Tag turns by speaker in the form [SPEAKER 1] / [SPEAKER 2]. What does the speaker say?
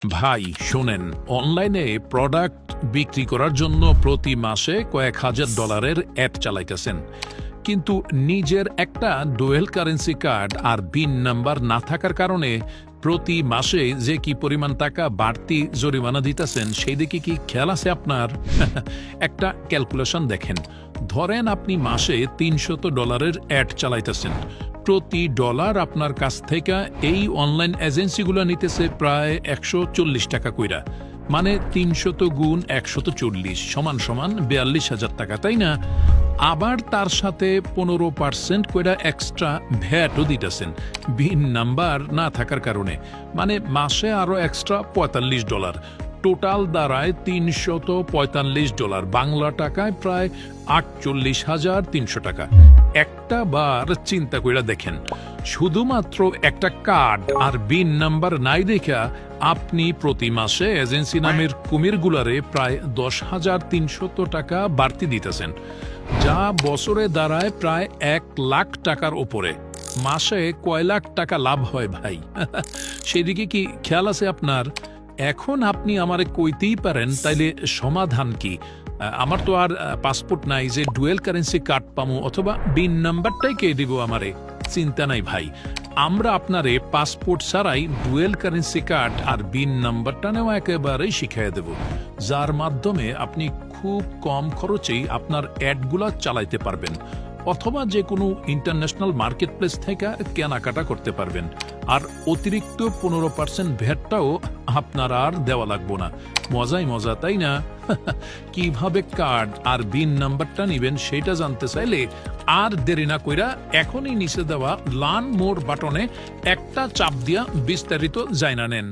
[SPEAKER 1] ভাই শোনেন, অনলাইনে প্রোডাক্ট বিক্রি করার জন্য প্রতি মাসে কয়েক হাজার ডলারের অ্যাড চালাইতেছেন, কিন্তু নিজের একটা ডুয়েল কারেন্সি কার্ড আর পিন নাম্বার না থাকার কারণে প্রতি মাসে যে কি পরিমাণ টাকা বাড়তি জরিমানা দিতেছেন সেই দিকে কি খেয়াল আছে আপনার? একটা ক্যালকুলেশন দেখেন। ধরেন আপনি মাসে $300 অ্যাড চালাইতেছেন, প্রতি ডলার আপনার কাছ থেকে এই অনলাইন এজেন্সিগুলো নিতেছে প্রায় 140 টাকা কইরা, মানে 300 গুণ 140 সমান সমান 42,000 টাকা, তাই না? আবার তার সাথে 15% কইরা এক্সট্রা ভ্যাটও দিতেছেন ভিন নাম্বার না থাকার কারণে, মানে মাসে আরো এক্সট্রা $45। টোটাল দাঁড়ায় $345, বাংলা টাকায় প্রায় 48,300 টাকা। একটা বার চিন্তা কইরা দেখেন, শুধুমাত্র একটা কার্ড আর বিন নাম্বার নাই দেখা আপনি প্রতি মাসে এজেন্সি নামের কুমিরগুলারে প্রায় 10,300 টাকা বাড়তি দিতেছেন, যা বছরে দাঁড়ায় প্রায় 1 লাখ টাকার উপরে। মাসে কয় লাখ টাকা লাভ হয় ভাই? সেদিকে কি খেয়াল আছে আপনার? এখন আপনি আমারে কইতেই পারেন তাইলে সমাধান কি? আমার তো আর পাসপোর্ট নাই যে ডুয়েল কারেন্সি কার্ড পামো, অথবা বিন নাম্বারটাই কে দিব আমারে। চিন্তা নাই ভাই, আমরা আপনারে পাসপোর্ট ছাড়াই ডুয়েল কারেন্সি কার্ড আর বিন নাম্বারটা নেওয়া একেবারেই শিখিয়ে দেব, যার মাধ্যমে আপনি খুব কম খরচেই আপনার অ্যাডগুলা চালাইতে পারবেন, অথবা যে কোনো ইন্টারন্যাশনাল মার্কেট প্লেস থেকে কেনাকাটা করতে পারবেন। আর অতিরিক্ত 15% ভ্যাটটাও আপনার আর দেওয়া লাগবো না। মজাই মজা, তাই না? কিভাবে কার্ড আর বিন নাম্বারটা নিবেন সেটা জানতে চাইলে আর দেরি না কইরা এখনই নিচে দেওয়া লার্ন মোর বাটনে একটা চাপ দিয়া বিস্তারিত জানা নেন।